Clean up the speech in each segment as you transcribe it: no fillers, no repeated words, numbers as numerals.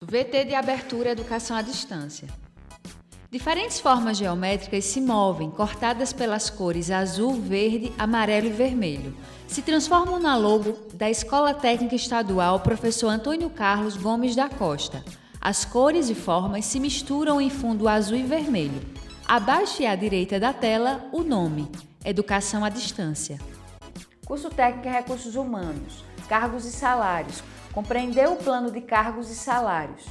VT de abertura Educação à Distância. Diferentes formas geométricas se movem, cortadas pelas cores azul, verde, amarelo e vermelho. Se transformam na logo da Escola Técnica Estadual Professor Antônio Carlos Gomes da Costa. As cores e formas se misturam em fundo azul e vermelho. Abaixo e à direita da tela, o nome: Educação à Distância. Curso Técnico em Recursos Humanos, Cargos e Salários. Compreendeu o plano de cargos e salários?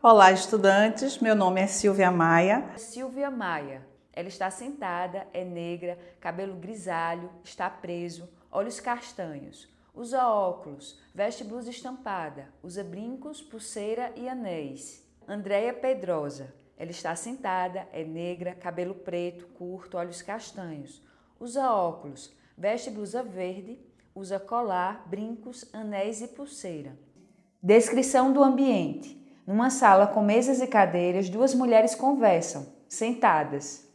Olá, estudantes. Meu nome é Silvia Maia. Silvia Maia. Ela está sentada, é negra, cabelo grisalho, está preso, olhos castanhos. Usa óculos, veste blusa estampada, usa brincos, pulseira e anéis. Andréia Pedrosa. Ela está sentada, é negra, cabelo preto, curto, olhos castanhos. Usa óculos, veste blusa verde, usa colar, brincos, anéis e pulseira. Descrição do ambiente. Numa sala com mesas e cadeiras, duas mulheres conversam, sentadas.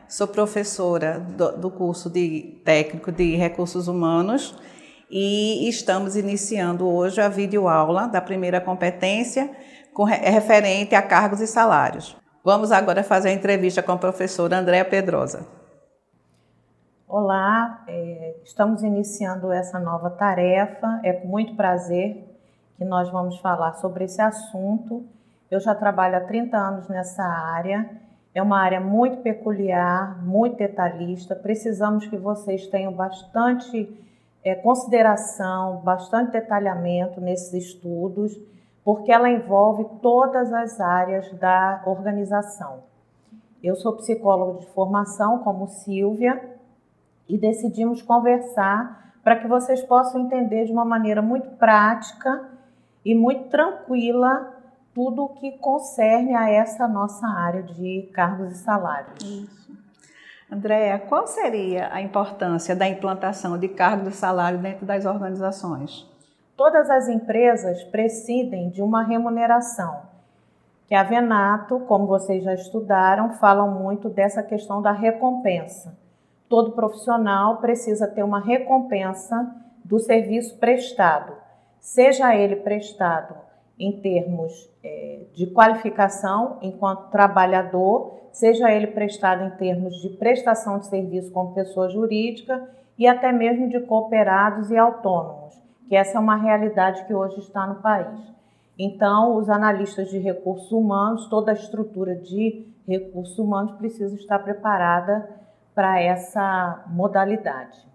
Sou professora do curso de técnico de recursos humanos e estamos iniciando hoje a videoaula da primeira competência referente a cargos e salários. Vamos agora fazer a entrevista com a professora Andréia Pedrosa. Olá, estamos iniciando essa nova tarefa. É com muito prazer que nós vamos falar sobre esse assunto. Eu já trabalho há 30 anos nessa área. É uma área muito peculiar, muito detalhista. Precisamos que vocês tenham bastante consideração, bastante detalhamento nesses estudos, porque ela envolve todas as áreas da organização. Eu sou psicóloga de formação, como Silvia, e decidimos conversar para que vocês possam entender de uma maneira muito prática e muito tranquila tudo o que concerne a essa nossa área de cargos e salários. Isso. Andréia, qual seria a importância da implantação de cargos e salários dentro das organizações? Todas as empresas prescindem de uma remuneração, que a Venato, como vocês já estudaram, falam muito dessa questão da recompensa. Todo profissional precisa ter uma recompensa do serviço prestado, seja ele prestado em termos de qualificação enquanto trabalhador, seja ele prestado em termos de prestação de serviço como pessoa jurídica e até mesmo de cooperados e autônomos, que essa é uma realidade que hoje está no país. Então, os analistas de recursos humanos, toda a estrutura de recursos humanos precisa estar preparada para essa modalidade.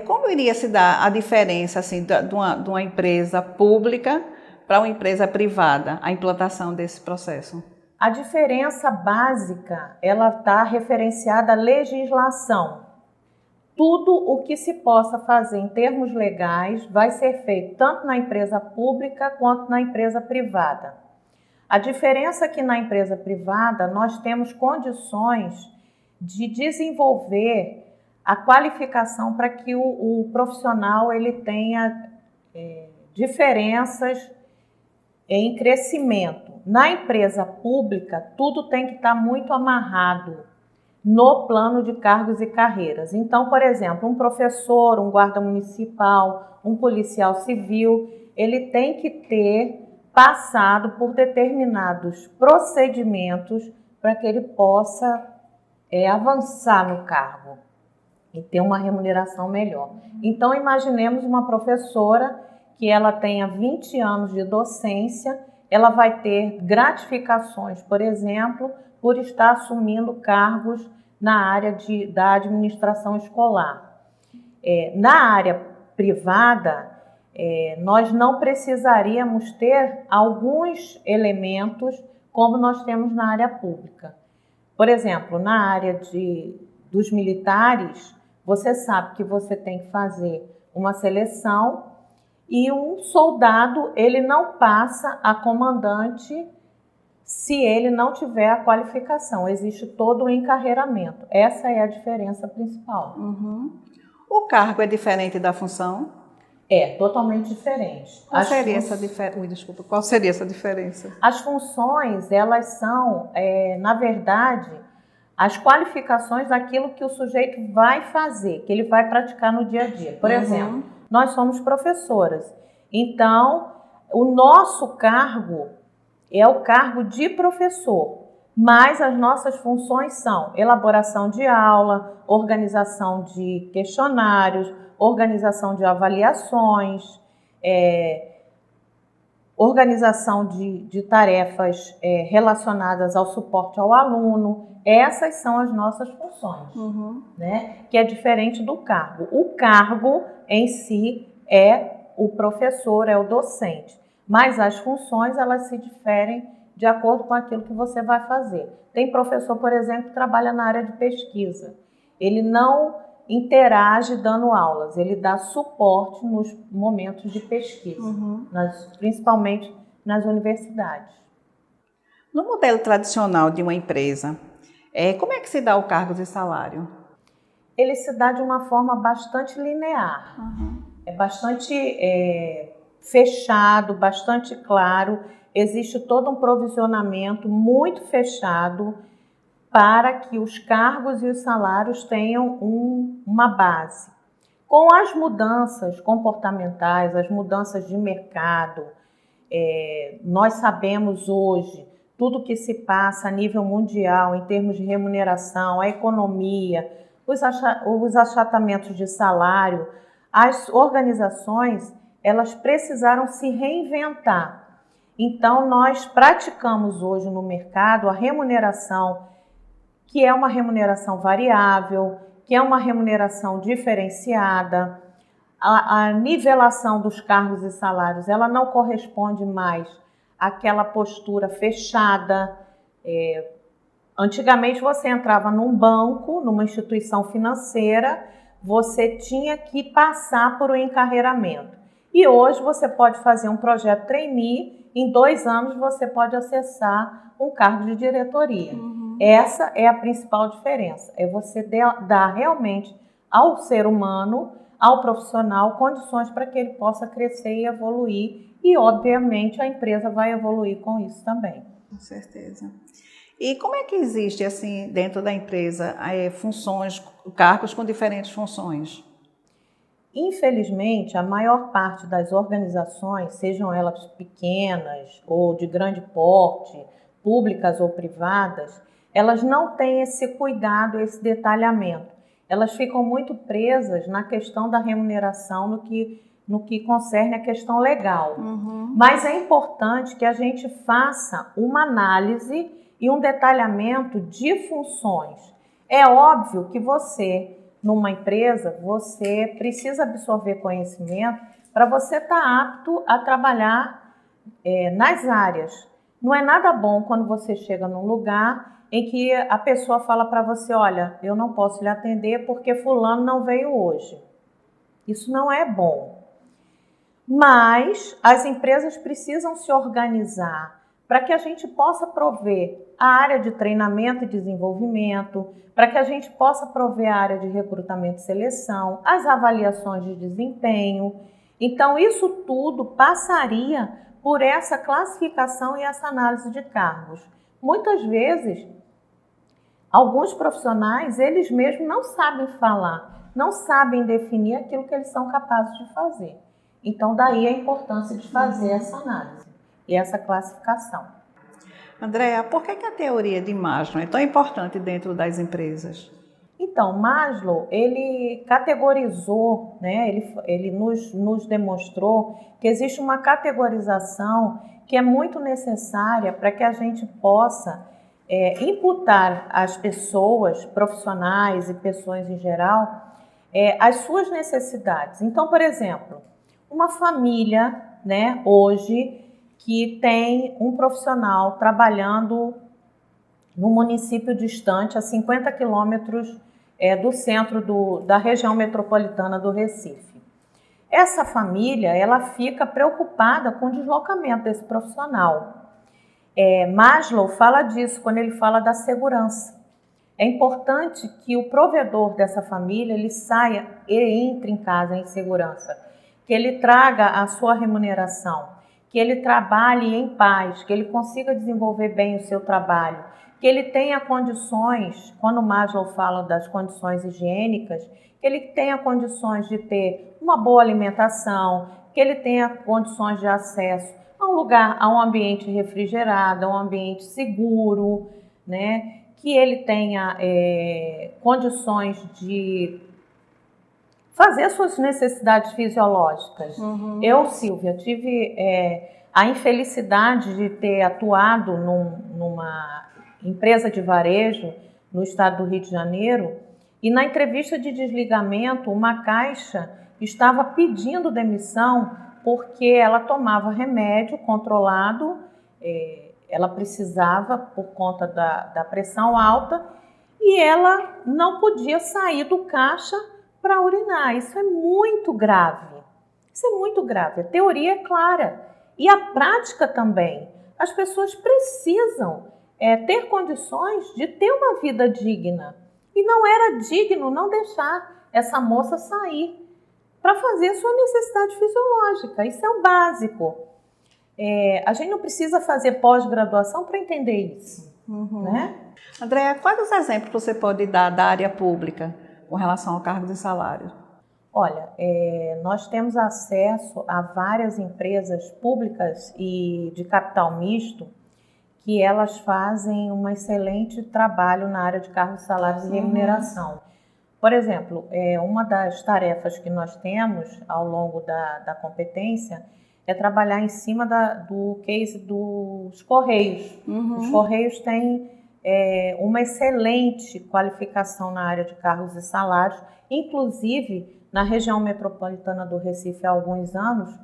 Como iria se dar a diferença assim, de uma empresa pública para uma empresa privada, a implantação desse processo? A diferença básica, ela está referenciada à legislação. Tudo o que se possa fazer em termos legais vai ser feito tanto na empresa pública quanto na empresa privada. A diferença é que na empresa privada nós temos condições de desenvolver a qualificação para que o profissional ele tenha diferenças em crescimento. Na empresa pública, tudo tem que estar muito amarrado no plano de cargos e carreiras. Então, por exemplo, um professor, um guarda municipal, um policial civil, ele tem que ter passado por determinados procedimentos para que ele possa avançar no cargo e ter uma remuneração melhor. Então, imaginemos uma professora que ela tenha 20 anos de docência, ela vai ter gratificações, por exemplo, por estar assumindo cargos na área da administração escolar. Na área privada, nós não precisaríamos ter alguns elementos como nós temos na área pública. Por exemplo, na área dos militares, você sabe que você tem que fazer uma seleção e um soldado, ele não passa a comandante se ele não tiver a qualificação. Existe todo o encarreiramento. Essa é a diferença principal. Uhum. O cargo é diferente da função? É, totalmente diferente. Qual seria essa diferença? As funções, elas são, na verdade, as qualificações daquilo que o sujeito vai fazer, que ele vai praticar no dia a dia. Por exemplo, nós somos professoras, então O nosso cargo é o cargo de professor, mas as nossas funções são elaboração de aula, organização de questionários, organização de avaliações, organização de tarefas relacionadas ao suporte ao aluno. Essas são as nossas funções, né? Que é diferente do cargo. O cargo em si é o professor, é o docente, mas as funções elas se diferem de acordo com aquilo que você vai fazer. Tem professor, por exemplo, que trabalha na área de pesquisa. Ele não interage dando aulas, ele dá suporte nos momentos de pesquisa, principalmente nas universidades. No modelo tradicional de uma empresa, como é que se dá o cargo e salário? Ele se dá de uma forma bastante linear, é bastante fechado, bastante claro, existe todo um provisionamento muito fechado para que os cargos e os salários tenham uma base. Com as mudanças comportamentais, as mudanças de mercado, nós sabemos hoje tudo que se passa a nível mundial em termos de remuneração, a economia, os achatamentos de salário, as organizações elas precisaram se reinventar. Então, nós praticamos hoje no mercado a remuneração, que é uma remuneração variável, que é uma remuneração diferenciada. A nivelação dos cargos e salários, ela não corresponde mais àquela postura fechada. Antigamente, você entrava num banco, numa instituição financeira, você tinha que passar por um encarreiramento. E hoje você pode fazer um projeto trainee, em 2 anos você pode acessar um cargo de diretoria. Essa é a principal diferença, é você dar realmente ao ser humano, ao profissional, condições para que ele possa crescer e evoluir e, obviamente, a empresa vai evoluir com isso também. Com certeza. E como é que existe, assim, dentro da empresa, funções, cargos com diferentes funções? Infelizmente, a maior parte das organizações, sejam elas pequenas ou de grande porte, públicas ou privadas, elas não têm esse cuidado, esse detalhamento. Elas ficam muito presas na questão da remuneração, no que concerne a questão legal. Mas é importante que a gente faça uma análise e um detalhamento de funções. É óbvio que você, numa empresa, você precisa absorver conhecimento para você estar apto a trabalhar nas áreas. Não é nada bom quando você chega num lugar em que a pessoa fala para você, olha, eu não posso lhe atender porque fulano não veio hoje. Isso não é bom. Mas as empresas precisam se organizar para que a gente possa prover a área de treinamento e desenvolvimento, para que a gente possa prover a área de recrutamento e seleção, as avaliações de desempenho. Então, isso tudo passaria por essa classificação e essa análise de cargos. Muitas vezes, alguns profissionais, eles mesmos não sabem falar, não sabem definir aquilo que eles são capazes de fazer. Então, daí a importância de fazer essa análise e essa classificação. Andréa, por que a teoria de Maslow é tão importante dentro das empresas? Então, Maslow, ele categorizou, né, ele nos demonstrou que existe uma categorização que é muito necessária para que a gente possa imputar às pessoas, profissionais e pessoas em geral, as suas necessidades. Então, por exemplo, uma família, né, hoje, que tem um profissional trabalhando num município distante, a 50 quilômetros do centro da região metropolitana do Recife. Essa família, ela fica preocupada com o deslocamento desse profissional. Maslow fala disso quando ele fala da segurança. É importante que o provedor dessa família, ele saia e entre em casa em segurança, que ele traga a sua remuneração, que ele trabalhe em paz, que ele consiga desenvolver bem o seu trabalho, que ele tenha condições, quando Maslow fala das condições higiênicas, que ele tenha condições de ter uma boa alimentação, que ele tenha condições de acesso a um lugar, a um ambiente refrigerado, a um ambiente seguro, né? Que ele tenha condições de fazer suas necessidades fisiológicas. Eu, Silvia, tive a infelicidade de ter atuado numa empresa de varejo no estado do Rio de Janeiro, e na entrevista de desligamento, uma caixa estava pedindo demissão porque ela tomava remédio controlado, ela precisava por conta da pressão alta, e ela não podia sair do caixa para urinar. Isso é muito grave. Isso é muito grave. A teoria é clara. E a prática também. As pessoas precisam ter condições de ter uma vida digna. E não era digno não deixar essa moça sair para fazer sua necessidade fisiológica. Isso é o básico. A gente não precisa fazer pós-graduação para entender isso. Né? Andréa, quais os exemplos você pode dar da área pública com relação ao cargos e salários? Olha, nós temos acesso a várias empresas públicas e de capital misto que elas fazem um excelente trabalho na área de cargos, salários e remuneração. Por exemplo, uma das tarefas que nós temos ao longo da competência é trabalhar em cima do case dos Correios. Os Correios têm uma excelente qualificação na área de cargos e salários, inclusive na região metropolitana do Recife há alguns anos,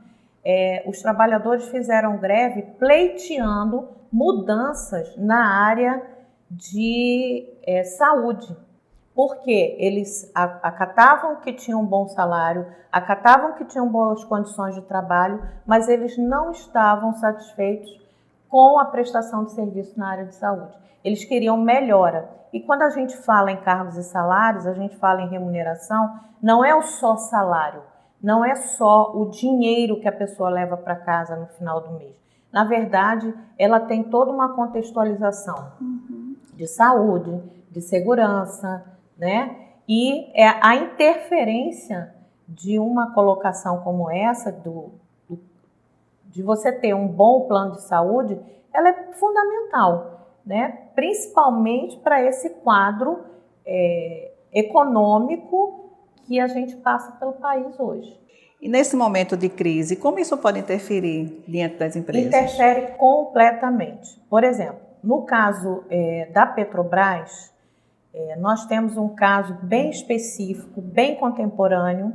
os trabalhadores fizeram greve pleiteando mudanças na área de saúde, porque eles acatavam que tinham um bom salário, acatavam que tinham boas condições de trabalho, mas eles não estavam satisfeitos com a prestação de serviço na área de saúde. Eles queriam melhora. E quando a gente fala em cargos e salários, a gente fala em remuneração, não é o só salário, não é só o dinheiro que a pessoa leva para casa no final do mês. Na verdade, ela tem toda uma contextualização de saúde, de segurança, né? E a interferência de uma colocação como essa, de você ter um bom plano de saúde, ela é fundamental, né? Principalmente para esse quadro econômico que a gente passa pelo país hoje. E nesse momento de crise, como isso pode interferir diante das empresas? Interfere completamente. Por exemplo, no caso da Petrobras, nós temos um caso bem específico, bem contemporâneo.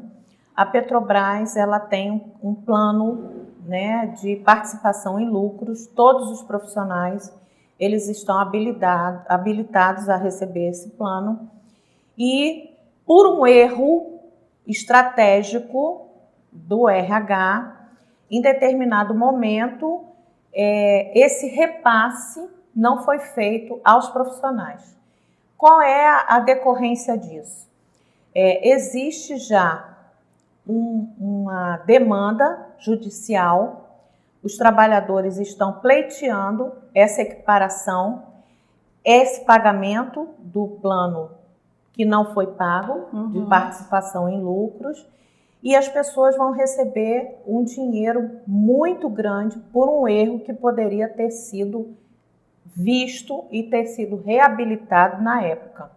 A Petrobras ela tem um plano, né, de participação em lucros. Todos os profissionais eles estão habilitados a receber esse plano. E por um erro estratégico do RH, em determinado momento, esse repasse não foi feito aos profissionais. Qual é a decorrência disso? Existe já uma demanda judicial, os trabalhadores estão pleiteando essa equiparação, esse pagamento do plano que não foi pago, de participação em lucros, e as pessoas vão receber um dinheiro muito grande por um erro que poderia ter sido visto e ter sido reabilitado na época.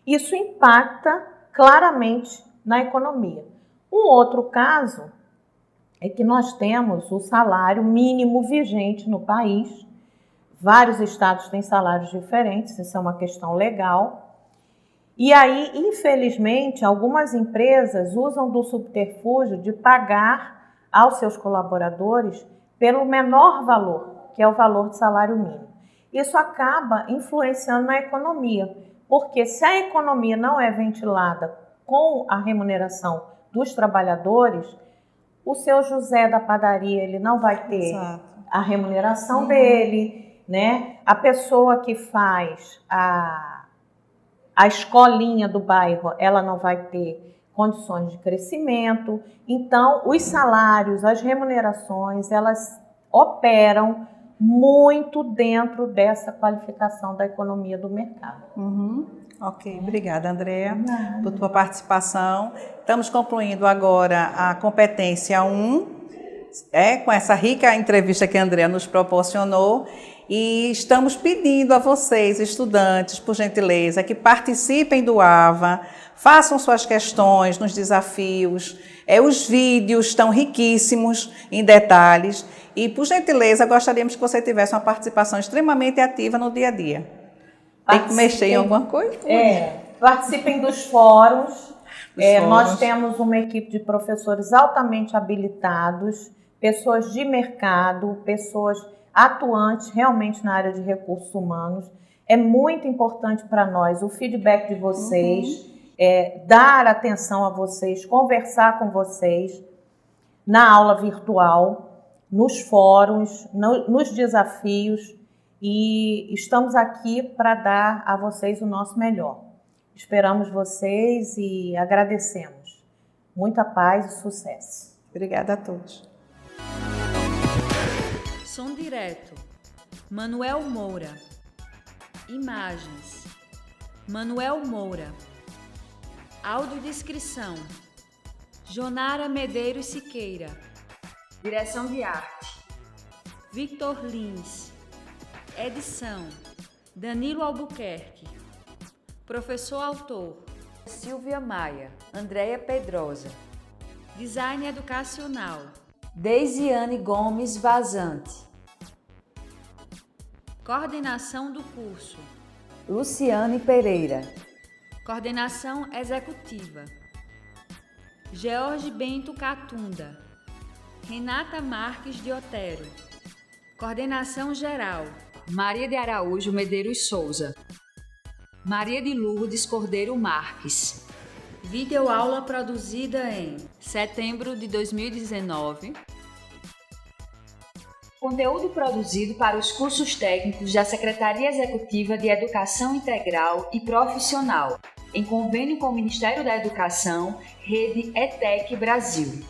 Isso impacta claramente na economia. Um outro caso é que nós temos o salário mínimo vigente no país. Vários estados têm salários diferentes, isso é uma questão legal. E aí, infelizmente, algumas empresas usam do subterfúgio de pagar aos seus colaboradores pelo menor valor, que é o valor de salário mínimo. Isso acaba influenciando na economia, porque se a economia não é ventilada com a remuneração dos trabalhadores, o seu José da padaria ele não vai ter a remuneração dele, né? A pessoa que faz a escolinha do bairro, ela não vai ter condições de crescimento. Então, os salários, as remunerações, elas operam muito dentro dessa qualificação da economia do mercado. Ok, obrigada, Andréa, por tua participação. Estamos concluindo agora a competência 1, com essa rica entrevista que a Andrea nos proporcionou, e estamos pedindo a vocês, estudantes, por gentileza, que participem do AVA, façam suas questões nos desafios. Os vídeos estão riquíssimos em detalhes e, por gentileza, gostaríamos que você tivesse uma participação extremamente ativa no dia a dia. Tem que mexer em alguma coisa? Participem dos fóruns. Nós temos uma equipe de professores altamente habilitados, pessoas de mercado, pessoas atuantes realmente na área de recursos humanos. É muito importante para nós o feedback de vocês, dar atenção a vocês, conversar com vocês na aula virtual, nos fóruns, nos desafios, e estamos aqui para dar a vocês o nosso melhor. Esperamos vocês e agradecemos. Muita paz e sucesso. Obrigada a todos. Som direto, Manuel Moura. Imagens, Manuel Moura. Audiodescrição, Jonara Medeiros Siqueira. Direção de arte, Victor Lins. Edição, Danilo Albuquerque. Professor autor, Silvia Maia, Andréia Pedrosa. Design educacional, Deisiane Gomes Vazante. Coordenação do curso, Luciane Pereira. Coordenação executiva, George Bento Catunda. Renata Marques de Otero. Coordenação geral, Maria de Araújo Medeiros Souza. Maria de Lourdes Cordeiro Marques. Videoaula produzida em setembro de 2019. Conteúdo produzido para os cursos técnicos da Secretaria Executiva de Educação Integral e Profissional, em convênio com o Ministério da Educação, Rede ETEC Brasil.